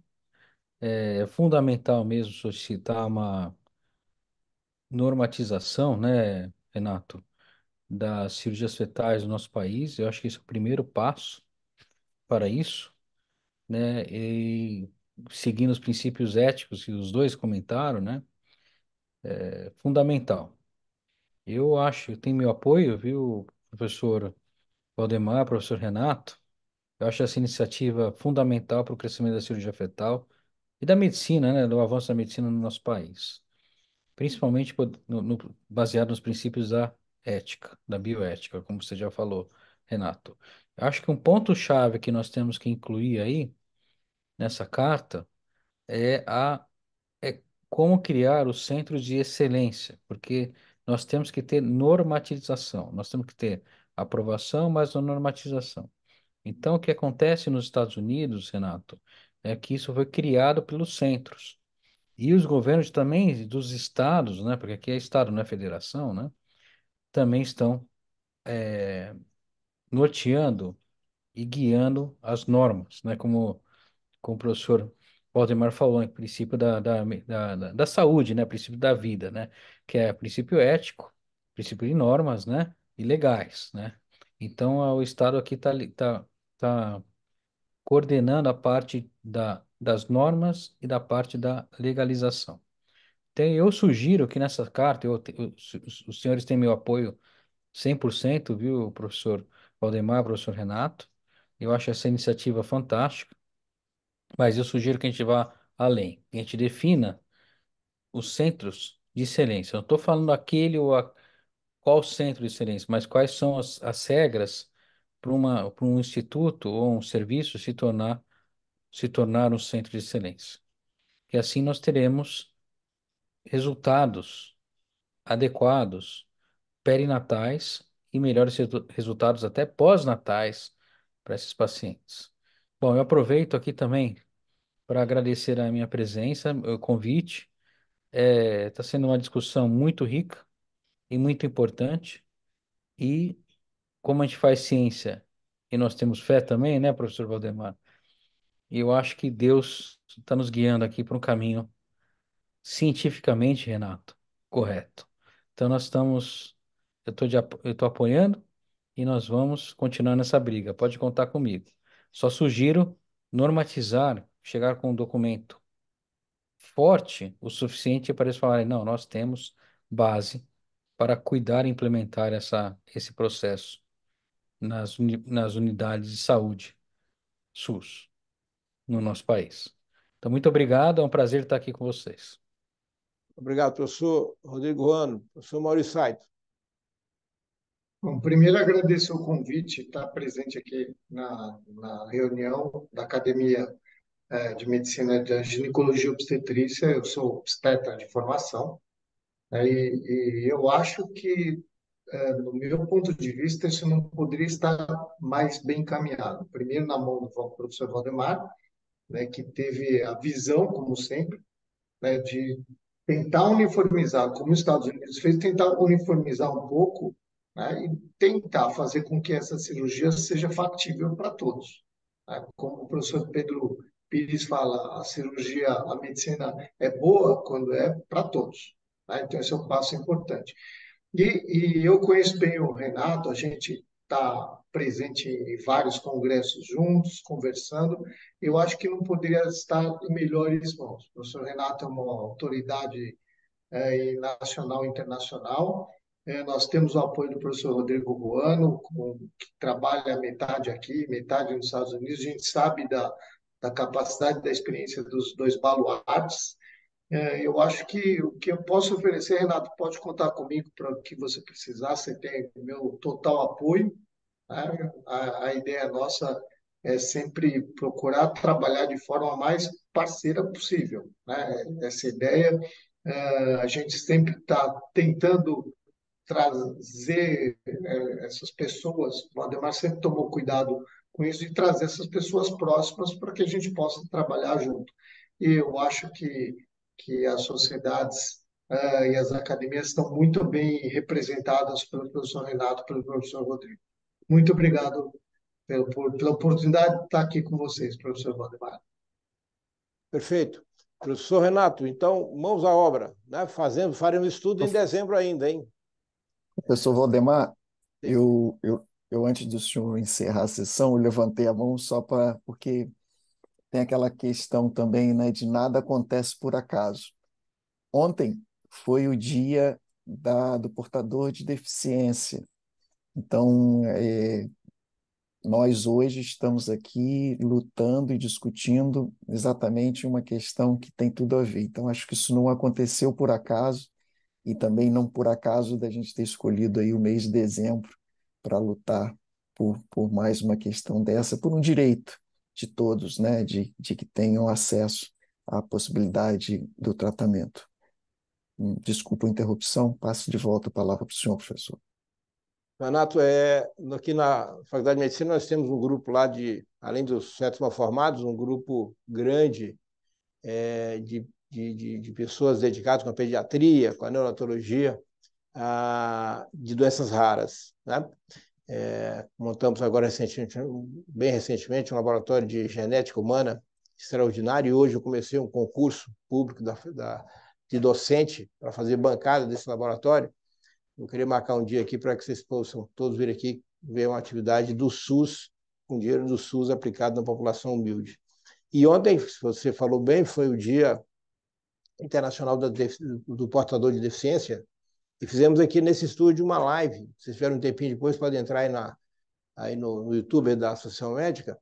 É fundamental mesmo suscitar uma normatização, né, Renato, das cirurgias fetais no nosso país. Eu acho que esse é o primeiro passo para isso, né, e seguindo os princípios éticos que os dois comentaram, né, é fundamental. Eu acho, tem meu apoio, viu, professor Valdemar, professor Renato. Eu acho essa iniciativa fundamental para o crescimento da cirurgia fetal e da medicina, né, do avanço da medicina no nosso país, principalmente baseado nos princípios da ética, da bioética, como você já falou, Renato. Eu acho que um ponto-chave que nós temos que incluir aí nessa carta é é como criar os centros de excelência, porque nós temos que ter normatização, nós temos que ter aprovação, mas a normatização. Então, o que acontece nos Estados Unidos, Renato, é que isso foi criado pelos centros. E os governos também dos estados, né, porque aqui é estado, não é federação, né, também estão norteando e guiando as normas, né, como o professor Valdemar falou, em princípio da saúde, né? Princípio da vida, né? Que é princípio ético, princípio de normas, né? E legais, né? Então, o Estado aqui tá coordenando a parte das normas e da parte da legalização. Então, eu sugiro que nessa carta, os senhores têm meu apoio 100%, viu, professor Valdemar, professor Renato? Eu acho essa iniciativa fantástica. Mas eu sugiro que a gente vá além, que a gente defina os centros de excelência. Eu não estou falando aquele ou qual centro de excelência, mas quais são as regras para um instituto ou um serviço se tornar um centro de excelência. E assim nós teremos resultados adequados, perinatais e melhores resultados até pós-natais para esses pacientes. Bom, eu aproveito aqui também para agradecer a minha presença, o convite. Está sendo uma discussão muito rica e muito importante. E como a gente faz ciência e nós temos fé também, né, professor Valdemar? E eu acho que Deus está nos guiando aqui para um caminho cientificamente, Renato, correto. Então eu estou apoiando e nós vamos continuar nessa briga. Pode contar comigo. Só sugiro normatizar, chegar com um documento forte o suficiente para eles falarem, não, nós temos base para cuidar e implementar esse processo nas unidades de saúde SUS no nosso país. Então, muito obrigado, é um prazer estar aqui com vocês. Obrigado, professor Rodrigo Ano. Professor Maurício Saito. Bom, primeiro agradeço o convite, estar presente aqui na reunião da Academia de Medicina da Ginecologia e Obstetrícia. Eu sou obstetra de formação, né, e eu acho que, no meu ponto de vista, isso não poderia estar mais bem encaminhado. Primeiro, na mão do professor Valdemar, né, que teve a visão, como sempre, né, de tentar uniformizar, como os Estados Unidos fez, tentar uniformizar um pouco, né, e tentar fazer com que essa cirurgia seja factível para todos, né? Como o professor Pedro Pires fala, a cirurgia, a medicina é boa quando é para todos, né? Então, esse é um passo importante. E eu conheço bem o Renato, a gente está presente em vários congressos juntos, conversando. Eu acho que não poderia estar em melhores mãos. O professor Renato é uma autoridade nacional e internacional. Nós temos o apoio do professor Rodrigo Ruano, que trabalha metade aqui, metade nos Estados Unidos. A gente sabe da capacidade, da experiência dos dois baluartes. Eu acho que o que eu posso oferecer, Renato, pode contar comigo para o que você precisar, você tem meu total apoio, né? A ideia nossa é sempre procurar trabalhar de forma mais parceira possível, né? Essa ideia, a gente sempre está tentando trazer essas pessoas, o Valdemar sempre tomou cuidado com isso, de trazer essas pessoas próximas para que a gente possa trabalhar junto. E eu acho que as sociedades e as academias estão muito bem representadas pelo professor Renato, pelo professor Rodrigo. Muito obrigado pela oportunidade de estar aqui com vocês, professor Valdemar. Perfeito. Professor Renato, então, mãos à obra, né? Faremos estudo em dezembro ainda, hein? Professor Valdemar, Sim. eu antes do senhor encerrar a sessão, eu levantei a mão só porque tem aquela questão também, né, de nada acontece por acaso. Ontem foi o dia do portador de deficiência. Então, nós hoje estamos aqui lutando e discutindo exatamente uma questão que tem tudo a ver. Então, acho que isso não aconteceu por acaso e também não por acaso da gente ter escolhido aí o mês de dezembro para lutar por mais uma questão dessa, por um direito de todos, né, de que tenham acesso à possibilidade do tratamento. Desculpa a interrupção, passo de volta a palavra para o senhor, professor. Renato, aqui na Faculdade de Medicina nós temos um grupo lá além dos sétimos formados, um grupo grande de pessoas dedicadas com a pediatria, com a neonatologia, de doenças raras, né? Montamos agora bem recentemente, um laboratório de genética humana extraordinário, e hoje eu comecei um concurso público de docente para fazer bancada desse laboratório. Eu queria marcar um dia aqui para que vocês possam todos vir aqui ver uma atividade do SUS, com dinheiro do SUS aplicado na população humilde. E ontem, se você falou bem, foi o Dia Internacional do Portador de Deficiência, e fizemos aqui nesse estúdio uma live. Vocês tiveram um tempinho depois, podem entrar aí no YouTube da Associação Médica.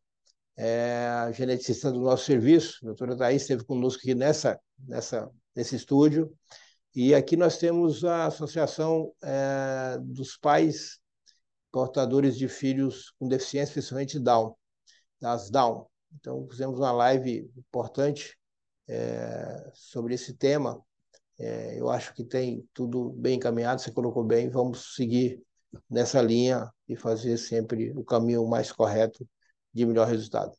A geneticista do nosso serviço, a doutora Thaís, esteve conosco aqui nesse estúdio. E aqui nós temos a Associação dos Pais Portadores de Filhos com Deficiência, especialmente Down, das Down. Então, fizemos uma live importante sobre esse tema. Eu acho que tem tudo bem encaminhado, você colocou bem, vamos seguir nessa linha e fazer sempre o caminho mais correto de melhor resultado.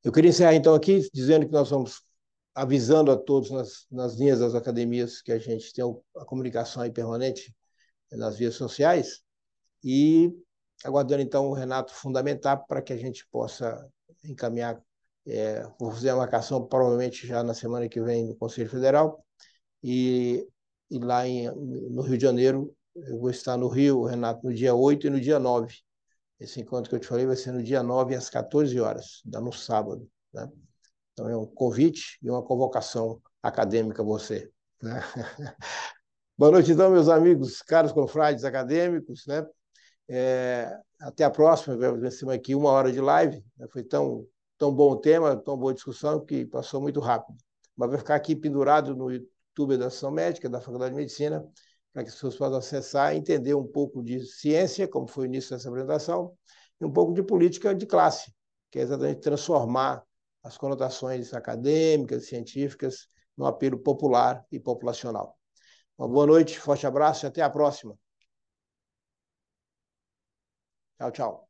Eu queria encerrar, então, aqui dizendo que nós vamos avisando a todos nas linhas das academias que a gente tem a comunicação aí permanente nas vias sociais e aguardando, então, o Renato fundamentar para que a gente possa encaminhar. Vou fazer a marcação provavelmente já na semana que vem no Conselho Federal e lá no Rio de Janeiro, eu vou estar no Rio, Renato, no dia 8 e no dia 9. Esse encontro que eu te falei vai ser no dia 9 às 14 horas, no sábado, né? Então, é um convite e uma convocação acadêmica a você, né? Boa noite, então, meus amigos, caros confrades acadêmicos, né? Até a próxima, vencemos aqui 1 hora de live, né? Foi tão bom o tema, tão boa discussão, que passou muito rápido. Mas vai ficar aqui pendurado no YouTube da Associação Médica, da Faculdade de Medicina, para que as pessoas possam acessar e entender um pouco de ciência, como foi o início dessa apresentação, e um pouco de política de classe, que é exatamente transformar as conotações acadêmicas, científicas, num apelo popular e populacional. Uma boa noite, forte abraço e até a próxima. Tchau, tchau.